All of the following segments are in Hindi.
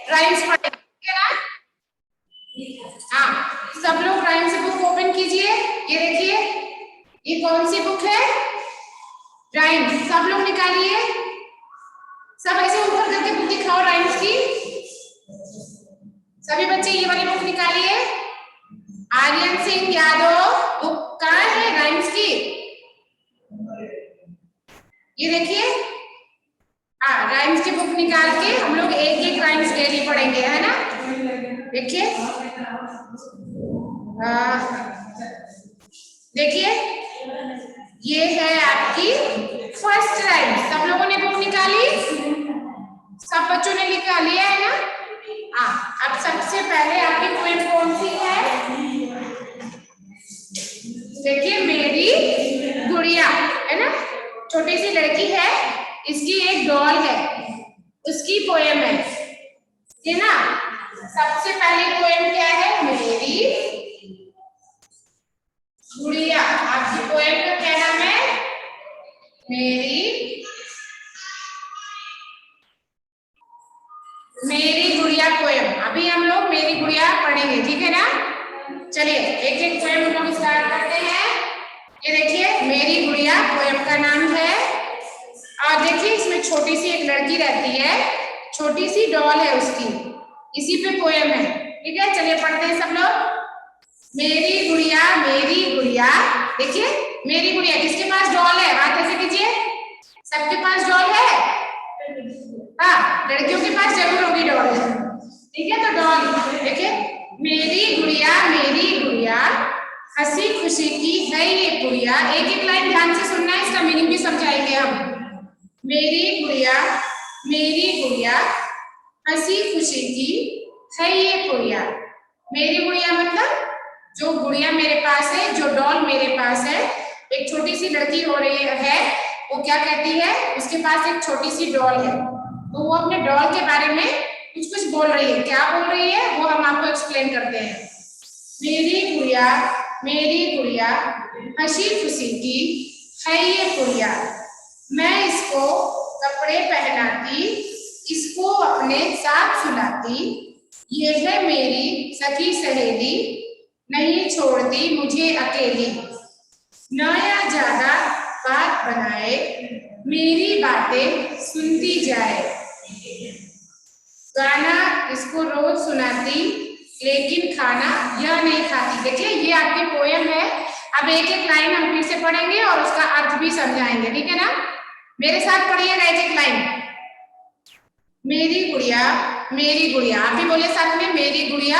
राइम्स पढ़ेंगे, ठीक है ना? हाँ, सब लोग राइम्स बुक ओपन कीजिए। ये देखिए, ये कौन सी बुक है? राइम्स। सब लोग निकालिए, सब ऐसे ऊपर करके बुक दिखाओ राइम्स की। सभी बच्चे ये वाली बुक निकालिए। आर्यन सिंह यादव बुक कहाँ है राइम्स की? ये देखिए, हाँ, राइम्स की बुक निकाल के हम लोग एक एक राइम्स डेली पढ़ेंगे, है ना? देखिए, देखिए, ये है आपकी फर्स्ट राइम। सब लोगों ने बुक निकाली? सब बच्चों ने निकाल लिया है ना? हाँ, अब सबसे पहले आपकी पोएम कौन सी है? देखिए, मेरी गुड़िया, है ना? छोटी सी लड़की है, इसकी एक डॉल है, उसकी पोएम है ना? सबसे पहली पोएम क्या है? मेरी गुड़िया। आपकी पोएम का क्या नाम है? मेरी गुड़िया पोएम। अभी हम लोग मेरी गुड़िया पढ़ेंगे, ठीक है ना? चलिए एक एक पोएम हम लोग स्टार्ट करते हैं। ये देखिए, मेरी गुड़िया पोएम का नाम है। और देखिए, इसमें छोटी सी एक लड़की रहती है, छोटी सी डॉल है उसकी, इसी पे पोएम है, ठीक है? चलिए पढ़ते हैं सब लोग। मेरी गुड़िया, मेरी गुड़िया। देखिए, मेरी गुड़िया, किसके पास डॉल है? हाथ ऐसे कीजिए। सबके पास डॉल है? हाँ, लड़कियों के पास जरूर होगी डॉल, ठीक है? तो डॉल देखिए, मेरी गुड़िया हंसी खुशी की है ये गुड़िया। एक एक लाइन ध्यान से सुनना है, इसका मीनिंग भी समझाएंगे हम। मेरी गुड़िया हंसी खुशी की है ये गुड़िया। मेरी गुड़िया मतलब जो गुड़िया मेरे पास है, जो डॉल मेरे पास है। एक छोटी सी लड़की हो रही है, वो क्या कहती है? उसके पास एक छोटी सी डॉल है, तो वो अपने डॉल के बारे में कुछ कुछ बोल रही है। क्या बोल रही है वो हम आपको एक्सप्लेन करते हैं। मेरी गुड़िया हंसी खुशी की है ये गुड़िया। मैं इसको कपड़े पहनाती, इसको अपने साथ सुलाती। ये है मेरी सखी सहेली, नहीं छोड़ती मुझे अकेली। न या ज्यादा बात बनाए, मेरी बातें सुनती जाए। गाना इसको रोज सुनाती, लेकिन खाना यह नहीं खाती। देखिए, ये आपकी पोएम है। अब एक एक लाइन हम फिर से पढ़ेंगे और उसका अर्थ भी समझाएंगे, ठीक है ना? मेरे साथ पढ़िएगा एक एक लाइन। मेरी गुड़िया, आप भी बोले साथ में, मेरी गुड़िया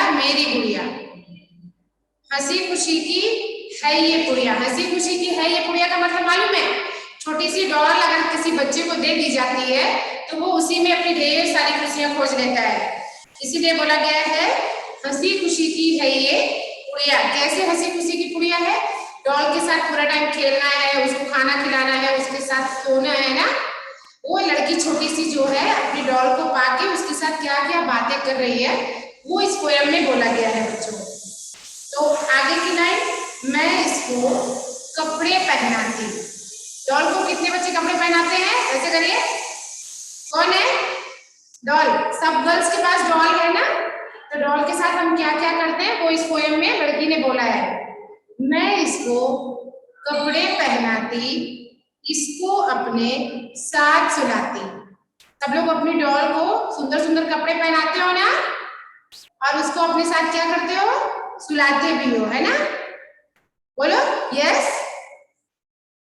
हंसी खुशी की है ये गुड़िया। हंसी खुशी की है ये गुड़िया का मतलब मालूम है? छोटी सी डॉल अगर किसी बच्चे को दे दी जाती है तो वो उसी में अपनी ढेर सारी खुशियां खोज लेता है, इसीलिए बोला गया है हंसी खुशी की है ये गुड़िया। कैसे हंसी खुशी की गुड़िया है? डॉल के साथ पूरा टाइम खेलना है, उसको खाना खिलाना है, उसके साथ सोना है ना। वो लड़की छोटी सी जो है, अपनी डॉल को पाके उसके साथ क्या क्या बातें कर रही है, वो इस पोएम में बोला गया है बच्चों। तो आगे की लाइन, मैं इसको कपड़े पहनाती। डॉल को कितने बच्चे कपड़े पहनाते हैं? ऐसे करिए, कौन है? डॉल। सब गर्ल्स के पास डॉल है ना? तो डॉल के साथ हम क्या क्या करते हैं वो इस पोएम में लड़की ने बोला है। मैं इसको कपड़े पहनाती, इसको अपने साथ सुलाती। सब लोग अपनी डॉल को सुंदर सुंदर कपड़े पहनाते हो ना, और उसको अपने साथ क्या करते हो? सुलाते भी हो, है ना? बोलो यस।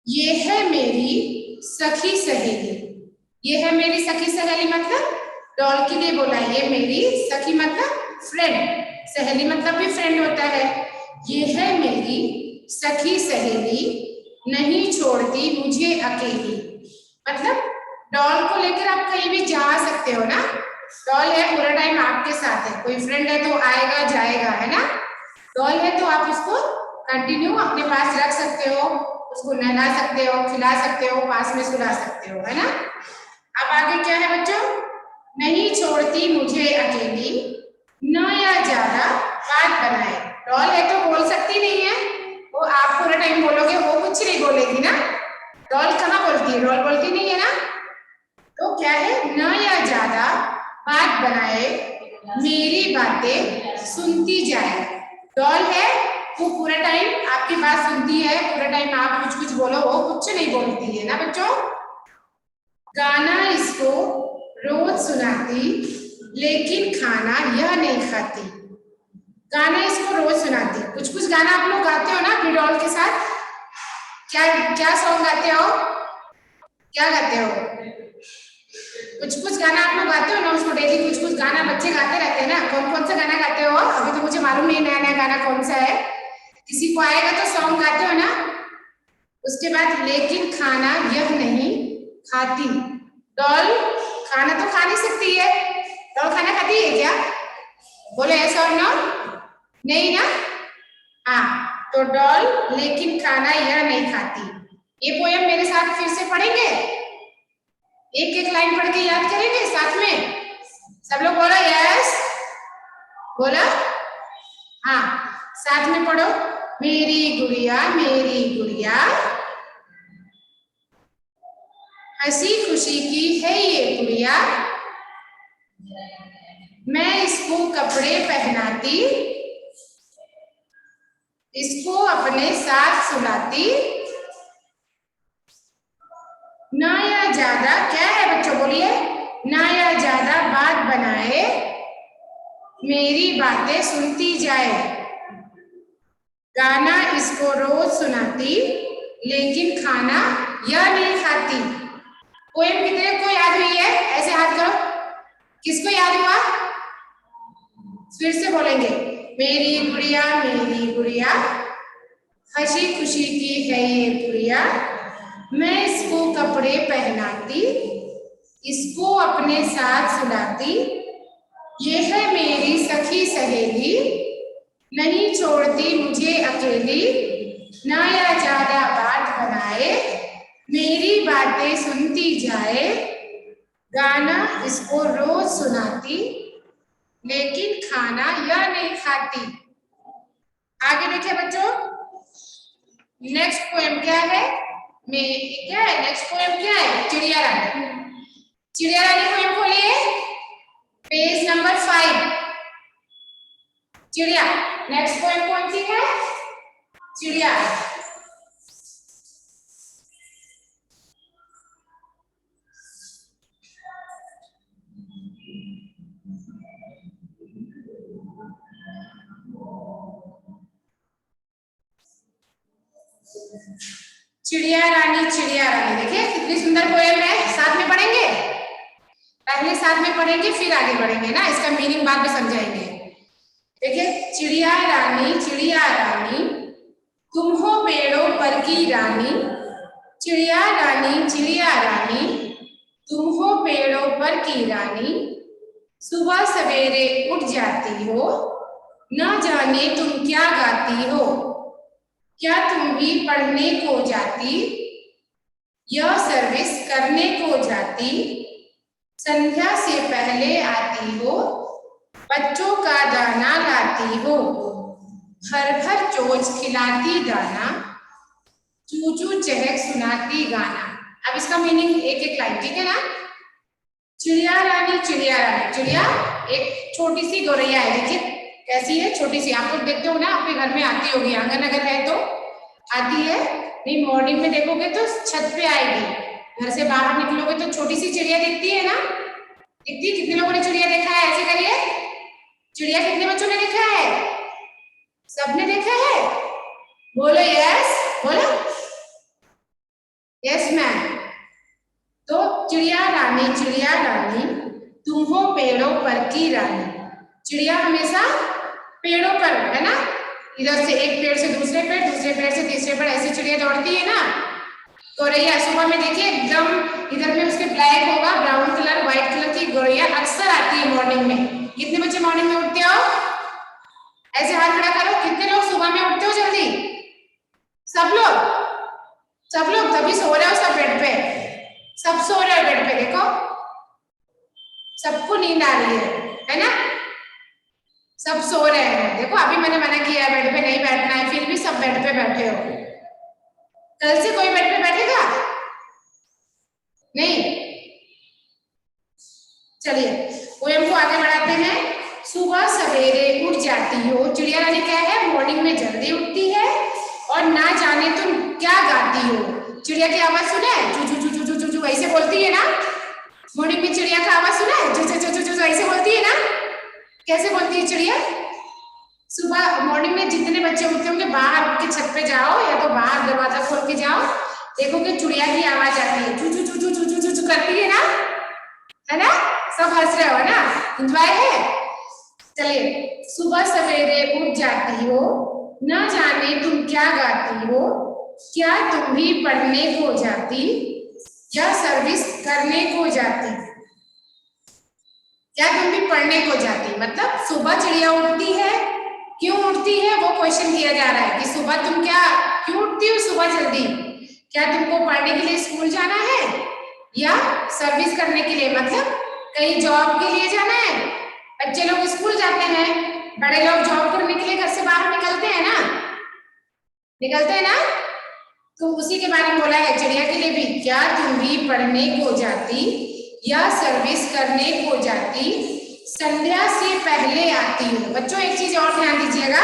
ये है मेरी सखी सहेली। ये है मेरी सखी सहेली मतलब डॉल के लिए बोला है। ये मेरी सखी मतलब फ्रेंड, सहेली मतलब भी फ्रेंड होता है। ये है मेरी सखी सहेली, नहीं छोड़ती मुझे अकेली। मतलब डॉल को लेकर आप कहीं भी जा सकते हो ना। डॉल है, पूरा टाइम आपके साथ है। कोई फ्रेंड है तो आएगा जाएगा, है ना? डॉल है तो आप उसको कंटिन्यू अपने पास रख सकते हो, उसको नहला सकते हो, खिला सकते हो, पास में सुला सकते हो, है ना? अब आगे क्या है बच्चों? नहीं छोड़ती मुझे अकेली, न या ज्यादा बात बनाए। डॉल है तो बोल सकती नहीं है, वो आप पूरा टाइम बोलोगे वो कुछ नहीं बोलेगी ना। डॉल कहाँ बोलती है? डॉल बोलती नहीं है ना। तो क्या है? न या ज्यादा बात बनाए, मेरी बातें सुनती जाए। डॉल है वो पूरा टाइम आपकी बात सुनती है, पूरा टाइम आप कुछ कुछ बोलो वो कुछ नहीं बोलती है ना बच्चों। गाना इसको रोज सुनाती लेकिन खाना यह नहीं खाती। गाना इसको रोज सुनाती, कुछ कुछ गाना आप लोग गाते हो ना अपनी डॉल के साथ। क्या क्या सॉन्ग गाते हो, क्या गाते हो? कुछ कुछ गाना आप लोग गाते हो ना, उसको डेली कुछ कुछ गाना बच्चे गाते रहते हैं ना। कौन कौन सा गाना गाते हो? अभी तो मुझे मालूम नहीं नया नया गाना कौन सा है, किसी को आएगा तो सॉन्ग गाते हो ना। उसके बाद लेकिन खाना यह नहीं खाती। डॉल खाना तो खा नहीं सकती है, डॉल खाना खाती है क्या? बोले ऐसा और नो, नहीं ना। हाँ, तो डॉल लेकिन खाना यह नहीं खाती। ये पोयम मेरे साथ फिर से पढ़ेंगे, एक एक लाइन पढ़ के याद करेंगे साथ में। सब लोग बोलो यस, बोला हाँ, साथ में पढ़ो। मेरी गुड़िया हंसी खुशी की है ये गुड़िया, मैं इसको कपड़े पहनाती, इसको अपने साथ सुलाती। ना या ज्यादा क्या है बच्चों बोलिए, ना या ज्यादा बात बनाए, मेरी बातें सुनती जाए। गाना इसको रोज सुनाती लेकिन खाना यह नहीं खाती। पोएम कितने को याद हुई है? ऐसे हाथ करो, किसको याद हुआ? फिर से बोलेंगे। मेरी गुड़िया हंसी खुशी की है ये गुड़िया, मैं इसको कपड़े पहनाती, इसको अपने साथ सुलाती। ये है मेरी सखी सहेली, नहीं छोड़ती मुझे अकेली। ना या ज्यादा बात बनाए, मेरी बातें सुनती जाए। गाना इसको रोज सुनाती लेकिन खाना यह नहीं खाती। आगे देखिए बच्चों, नेक्स्ट पोएम क्या है? क्या है नेक्स्ट पोएम? क्या है? चिड़िया रानी। चिड़िया रानी पोएम खोलिए, पेज नंबर 5। चिड़िया, नेक्स्ट पोएम कौन सी है? चिड़िया। चिड़िया रानी देखिए कितनी सुंदर पोएम है, साथ में पढ़ेंगे। पहले साथ में पढ़ेंगे फिर आगे बढ़ेंगे ना, इसका मीनिंग बाद में समझाएंगे। देखिए, चिड़िया रानी तुम हो पेड़ों पर की रानी। चिड़िया रानी तुम हो पेड़ों पर की रानी। सुबह सवेरे उठ जाती हो, न जाने तुम क्या गाती हो। क्या तुम भी पढ़ने को जाती, यह सर्विस करने को जाती। संध्या से पहले आती हो, बच्चों का दाना लाती हो। भर भर चोंच खिलाती दाना, चू चू चहक सुनाती गाना। अब इसका मीनिंग एक एक लाइन, ठीक है ना। चिड़िया रानी चिड़िया एक छोटी सी गौरैया है, देखिए कैसी है, छोटी सी। आप लोग देखते हो ना, आपके घर में आती होगी, आंगन अगर है तो आती है, नहीं मॉर्निंग में देखोगे तो छत पे आएगी। घर से बाहर निकलोगे तो छोटी सी चिड़िया दिखती है ना, दिखती। कितने लोगों ने चिड़िया देखा है? ऐसे करिए, चिड़िया कितने बच्चों ने देखा है? सबने देखा है, बोलो यस, बोलो यस मैम। तो चिड़िया रानी तुम हो पेड़ों पर की रानी। चिड़िया हमेशा पेड़ों पर है ना, इधर से एक पेड़ से दूसरे पेड़ से तीसरे पेड़, ऐसी चिड़िया दौड़ती है ना। गौरैया सुबह में देखिए एकदम इधर में उसके ब्लैक होगा, ब्राउन कलर व्हाइट कलर की गौरैया अक्सर आती है मॉर्निंग में। कितने बच्चे मॉर्निंग में उठते हो? ऐसे हाथ खड़ा करो, कितने लोग सुबह में उठते हो जल्दी? सब लोग तभी सो रहे हो सब बेड पे, सब सो रहे हो बेड पे, देखो सबको नींद आ रही है ना, सब सो रहे हैं। देखो अभी मैंने मना किया बेड पे नहीं बैठना है, फिर भी सब बेड पे बैठे हो। कल से कोई बेड पे बैठेगा नहीं? चलिए पोएम को आगे बढ़ाते हैं। सुबह सवेरे उठ जाती हो। चिड़िया रानी क्या है, मॉर्निंग में जल्दी उठती है और ना जाने तुम क्या गाती हो। चिड़िया की आवाज सुना है, चू चू चू चू चू चू ऐसे बोलती है ना। मॉर्निंग में चिड़िया का आवाज सुना है, चू चू चू चू चू ऐसे बोलती है ना। कैसे बोलती है चिड़िया? सुबह मॉर्निंग में जितने बच्चे उठते होंगे, बाहर के छत पे जाओ या तो बाहर दरवाजा खोल के जाओ, देखोगे चिड़िया की आवाज आती है, चू चू चू चू चू चू चू करती है ना। सब हंस रहे हो ना, एंजॉय है। चलिए, सुबह सवेरे उठ जाती हो, न जाने तुम क्या गाती हो, क्या तुम भी पढ़ने को जाती या सर्विस करने को जाती। क्या तुम भी पढ़ने को जाती, मतलब सुबह चिड़िया उठती है, क्यों उठती है वो क्वेश्चन किया जा रहा है कि सुबह तुम क्या क्यों उठती हो सुबह जल्दी। क्या तुमको पढ़ने के लिए स्कूल जाना है या सर्विस करने के लिए, मतलब कहीं जॉब के लिए जाना है। बच्चे लोग स्कूल जाते हैं, बड़े लोग जॉब करने के लिए घर से बाहर निकलते हैं ना। तो उसी के बारे में बोला है चिड़िया के लिए भी, क्या तुम भी पढ़ने को जाती या सर्विस करने को जाती, संध्या से पहले आती हो। बच्चों एक चीज और ध्यान दीजिएगा,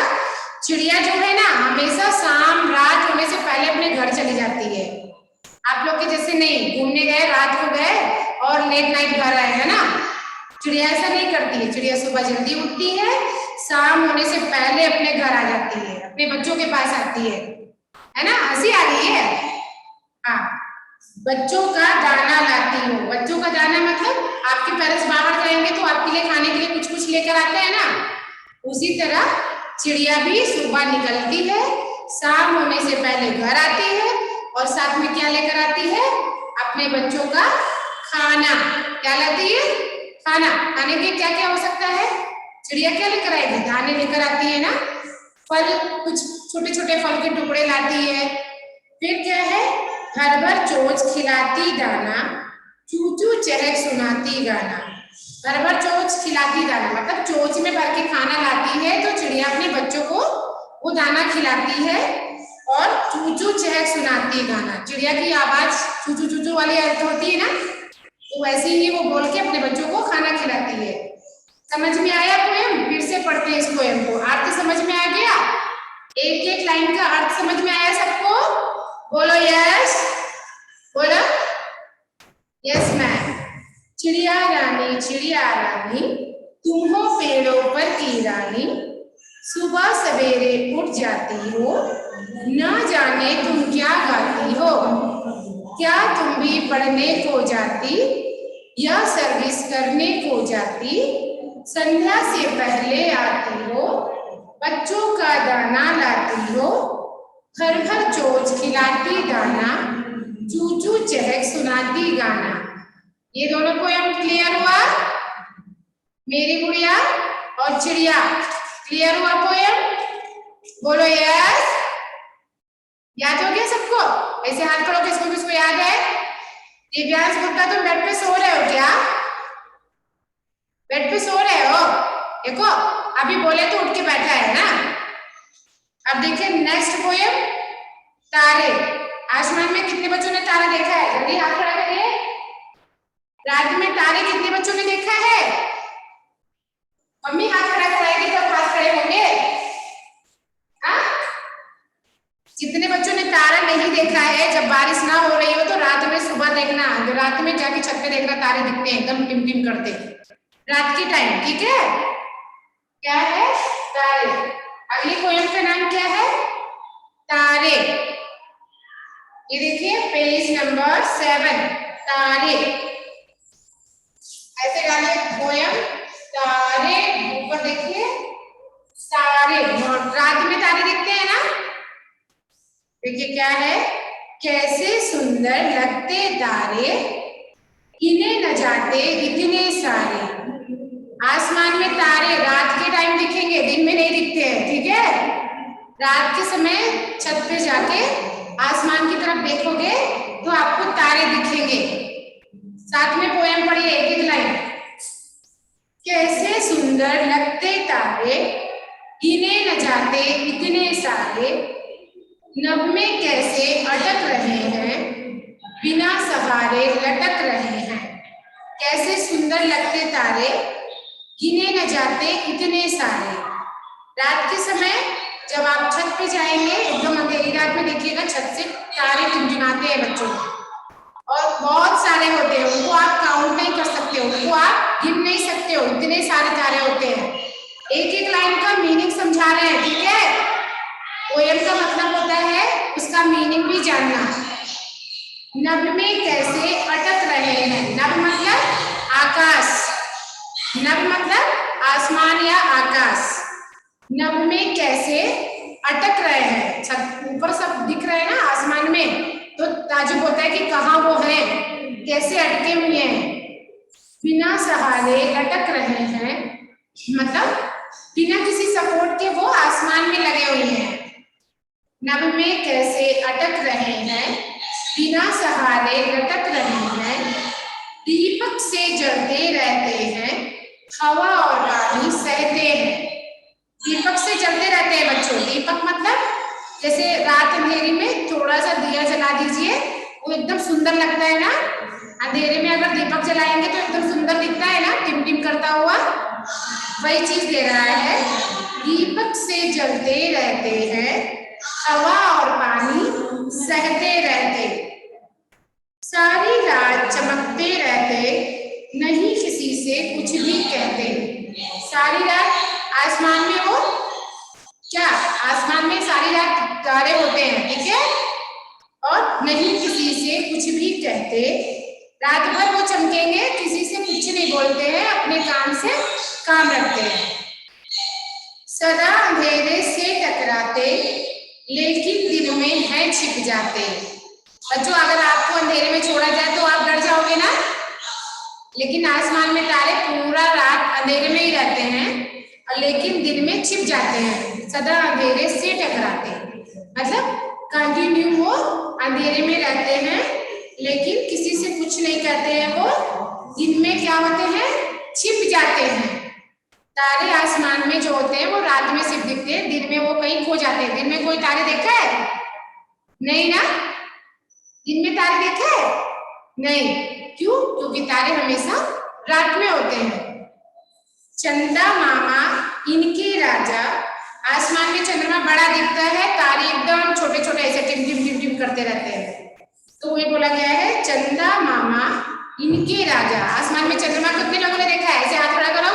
चिड़िया जो है ना हमेशा शाम रात होने से पहले अपने घर चली जाती है। आप लोग के जैसे नहीं, घूमने गए रात को गए और लेट नाइट घर आए, है ना। चिड़िया ऐसा नहीं करती है, चिड़िया सुबह जल्दी उठती है, शाम होने से पहले अपने घर आ जाती है, अपने बच्चों के पास आती है ना। हंसी आ रही है? हाँ, बच्चों का दाना लाती हो। बच्चों का दाना मतलब आपके पेरेंट्स बाहर जाएंगे तो आपके लिए खाने के लिए कुछ कुछ लेकर आते हैं ना, उसी तरह चिड़िया भी सुबह निकलती है, शाम होने से पहले घर आती है और साथ में क्या लेकर आती है, अपने बच्चों का खाना। क्या लाती है? खाना। खाने के क्या क्या हो सकता है? चिड़िया क्या लेकर आएगी? दाने लेकर आती है ना, फल, कुछ छोटे छोटे फल के टुकड़े लाती है। फिर क्या है, घर भर चोंच खिलाती दाना, चू चू चहक सुनाती गाना। घर भर चोंच खिलाती दाना मतलब चोंच में भर के खाना लाती है, तो चिड़िया अपने बच्चों को वो दाना खिलाती है और चू चू चहक सुनाती गाना। चिड़िया की आवाज चू चू चू चू वाली अर्थ होती है ना, तो वैसे ही वो बोल के अपने बच्चों को खाना खिलाती है। समझ में आया पोएम? फिर से पढ़ते हैं इस पोएम को। अर्थ समझ में आ गया? एक एक लाइन का अर्थ समझ में आया सबको? बोलो यस, बोलो यस मैम। चिड़िया रानी तुम हो पेड़ों पर की रानी, सुबह सवेरे उठ जाती हो, न जाने तुम क्या गाती हो, क्या तुम भी पढ़ने को जाती या सर्विस करने को जाती, संध्या से पहले आती हो, बच्चों का दाना लाती हो, घर भर चोंच खिलाती दाना, चू चू चहक सुनाती गाना। ये दोनों पोएम क्लियर हुआ? मेरी गुड़िया और चिड़िया क्लियर हुआ पोएम? बोलो यस। याद हो गया सबको? ऐसे हाथ करो किसको किसको याद है? दिव्यांश गुप्ता, तुम बेड पे सो रहे हो क्या? बेड पे सो रहे हो? देखो अभी बोले तो उठ के बैठा है ना। अब देखिए नेक्स्ट पोएम, तारे। आसमान में कितने बच्चों ने तारा देखा है? जल्दी हाथ खड़ा करिए। रात में तारे कितने बच्चों ने देखा है? मम्मी हाथ खड़ा कराएगी तब हाथ खड़े होंगे। हाँ, जितने बच्चों ने तारा नहीं देखा है, जब बारिश ना हो रही हो तो रात में सुबह देखना, रात में जाके छत पे देखना, तारे दिखते हैं एकदम टिम टिम करते रात के टाइम, ठीक है? क्या है? तारे। अगली पोएम का नाम क्या है? तारे। ये देखिए पेज नंबर 7, तारे। ऐसे गाने पोएम तारे, ऊपर देखिए तारे, रात में तारे दिखते हैं ना। देखिए क्या है, कैसे सुंदर लगते तारे, इन्हें न जाते इतने सारे। आसमान में तारे रात के टाइम दिखेंगे, दिन में नहीं दिखते हैं, ठीक है? रात के समय छत पे जाके आसमान की तरफ देखोगे तो आपको तारे दिखेंगे। साथ में पोएम पढ़िए एक एक लाइन। कैसे सुंदर लगते तारे, गिने न जाते इतने सारे, नभ में कैसे अटक रहे हैं, बिना सहारे लटक रहे हैं। कैसे सुंदर लगते तारे, गिने न जाते इतने सारे। रात के समय जब आप छत पे जाएंगे, एकदम अंधेरी रात में देखिएगा छत से तारे टिमटिमाते हैं बच्चों, और बहुत सारे होते हैं, उनको आप काउंट नहीं कर सकते, उनको आप गिन नहीं सकते हो, इतने सारे तारे होते हैं। एक एक लाइन का मीनिंग समझा रहे हैं, ठीक है। पोएम का मतलब होता है उसका मीनिंग भी जानना। नभ में कैसे अटक रहे हैं, नभ मतलब आकाश, नभ मतलब आसमान या आकाश। नभ में कैसे अटक रहे हैं, छत ऊपर सब दिख रहे हैं ना आसमान में, तो ताजुब होता है कि कहाँ वो है, कैसे अटके हुए हैं। बिना सहारे लटक रहे हैं, मतलब बिना किसी सपोर्ट के वो आसमान में लगे हुए हैं। नभ में कैसे अटक रहे हैं, बिना सहारे लटक रहे हैं। दीपक से जलते रहते हैं, हवा और पानी सहते हैं। दीपक से जलते रहते हैं बच्चों, दीपक मतलब जैसे रात अंधेरी में थोड़ा सा दिया जला दीजिए, वो एकदम सुंदर लगता है ना। अंधेरे में अगर दीपक जलाएंगे तो एकदम सुंदर दिखता है ना, टिमटिम करता हुआ, वही चीज दे रहा है। दीपक से जलते रहते हैं, हवा और पानी सहते रहते। सारी रात चमकते रहते, नहीं किसी से कुछ भी कहते। सारी रात आसमान में वो क्या, आसमान में सारी रात तारे होते हैं, ठीक है, और नहीं किसी से कुछ भी कहते। रात भर वो चमकेंगे, किसी से कुछ नहीं बोलते हैं, अपने काम से काम रखते हैं। सदा अंधेरे से टकराते, लेकिन दिन में है छिप जाते। बच्चों अगर आपको अंधेरे में छोड़ा जाए तो आप डर जाओगे ना, लेकिन आसमान में तारे पूरा रात अंधेरे में ही रहते हैं, और लेकिन दिन में छिप जाते हैं। सदा अंधेरे से टकराते मतलब कंटिन्यू वो अंधेरे में रहते हैं, लेकिन किसी से कुछ नहीं कहते हैं। वो दिन में क्या होते हैं, छिप जाते हैं। तारे आसमान में जो होते हैं वो रात में सिर्फ दिखते हैं, दिन में वो कहीं खो जाते हैं। दिन में कोई तारे देखा है? नहीं ना, दिन में तारे देखा है? नहीं, क्यों? क्योंकि तारे हमेशा रात में होते हैं। चंदा मामा इनके राजा, आसमान में चंद्रमा बड़ा दिखता है, तारे एकदम छोटे छोटे ऐसे टिम टिम टिम टिम करते रहते हैं, तो ये बोला गया है चंदा मामा इनके राजा। आसमान में चंद्रमा कितने लोगों ने देखा है? ऐसे हाथ खड़ा करो,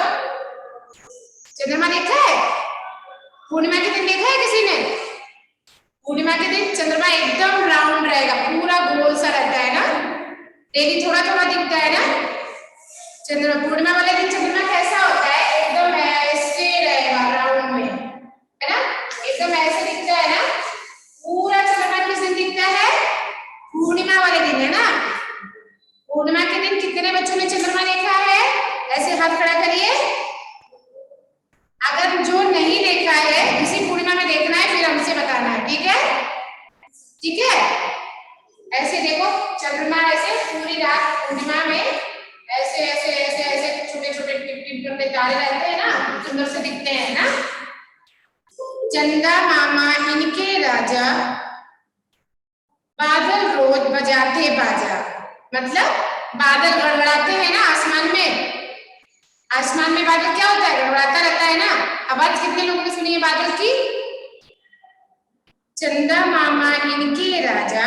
चंद्रमा देखा है? पूर्णिमा के दिन देखा है किसी ने? पूर्णिमा के दिन चंद्रमा एकदम राउंड रहेगा, पूरा गोल सा रहता है ना, डेली थोड़ा थोड़ा दिखता है ना। चंद्रमा पूर्णिमा वाले दिन चंद्रमा कैसा होता है? एकदम ऐसे रहेगा राउंड में, है ना, एकदम ऐसे दिखता है ना। पूरा चंद्रमा किस दिन दिखता है? पूर्णिमा वाले दिन, है ना। पूर्णिमा के दिन कितने बच्चों ने चंद्रमा देखा है? ऐसे हाथ खड़ा करिए। अगर जो नहीं देखा है, इसी पूर्णिमा में देखना है, फिर हमसे बताना है, ठीक है? ठीक है, ऐसे देखो चंद्रमा ऐसे पूरी रात पूर्णिमा में ऐसे ऐसे ऐसे ऐसे छोटे छोटे टिप टिप करके तारे रहते हैं ना, सुंदर से दिखते हैं ना। चंदा मामा इनके राजा, बादल रोज बजाते बाजा, मतलब बादल गड़गड़ाते हैं ना आसमान में। आसमान में बादल क्या होता है? गड़गड़ाता रहता है ना। आवाज कितने लोगों ने सुनी है बादल की? चंदा मामा इनके राजा,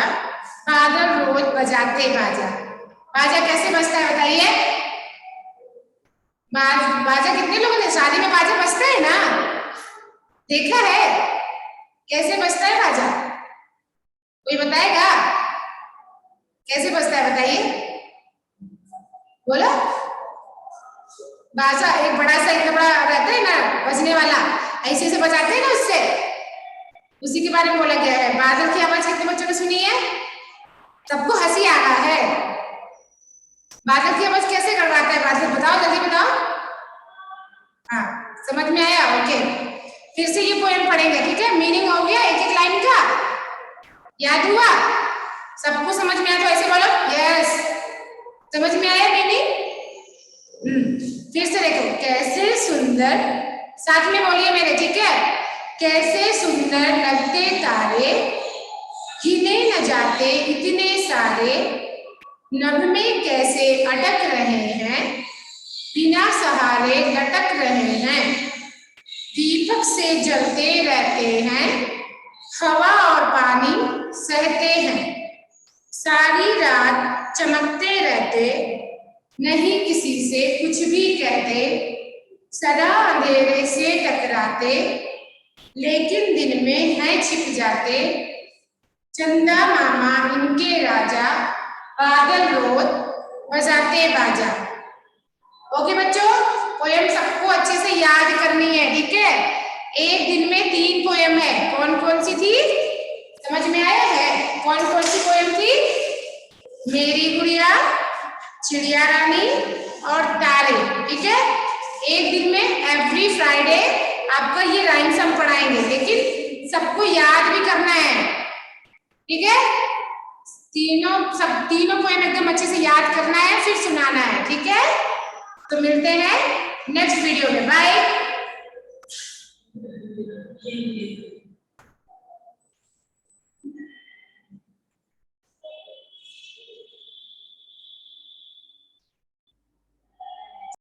बादल रोज बजाते बाजा। बाजा कैसे बजता है बताइए? बाजा कितने लोगों ने, शादी में बाजा बजता है ना, देखा है? कैसे बजता है बाजा? कोई बताएगा कैसे बजता है? बताइए, बोलो। बाजा एक बड़ा सा, इतना बड़ा रहता है ना बजने वाला, ऐसे से बजाते हैं ना उससे, उसी के बारे में बोला गया है। बादल की आवाज कितने बच्चों ने सुनी है? सबको हंसी आ रहा है। बादल की आवाज कैसे गड़गड़ाता है बादल? बताओ, जल्दी बताओ। हाँ, समझ में आया? ओके, फिर से ये पोएम पढ़ेंगे, ठीक है? मीनिंग हो गया एक एक लाइन का, याद हुआ? सबको समझ में आया तो ऐसे बोलो यस, समझ में आया मीनिंग? फिर से देखो, कैसे सुंदर, साथ में बोलिए मेरे, ठीक है? कैसे सुंदर लगते तारे, गिने न जाते इतने सारे। नभ में कैसे अटक रहे हैं, बिना सहारे लटक रहे हैं, दीपक से जलते रहते हैं, हवा और पानी सहते हैं, सारी रात चमकते रहते, नहीं किसी से कुछ भी कहते, सदा अंधेरे से टकराते, लेकिन दिन में है छिप जाते, चंदा मामा इनके राजा, बादल रोज बजाते बाजा। ओके बच्चों, पोयम सबको अच्छे से याद करनी है, ठीक है। एक दिन में 3 पोयम है, कौन कौन सी थी, समझ में आया है? कौन कौन सी पोयम थी? मेरी गुड़िया, चिड़िया रानी और तारे, ठीक है। एक दिन में एवरी फ्राइडे आपका ये राइम्स हम पढ़ाएंगे, लेकिन सबको याद भी करना है, ठीक है। तीनों पोयम एकदम अच्छे से याद करना है, फिर सुनाना है, ठीक है। तो मिलते हैं नेक्स्ट वीडियो में, बाय।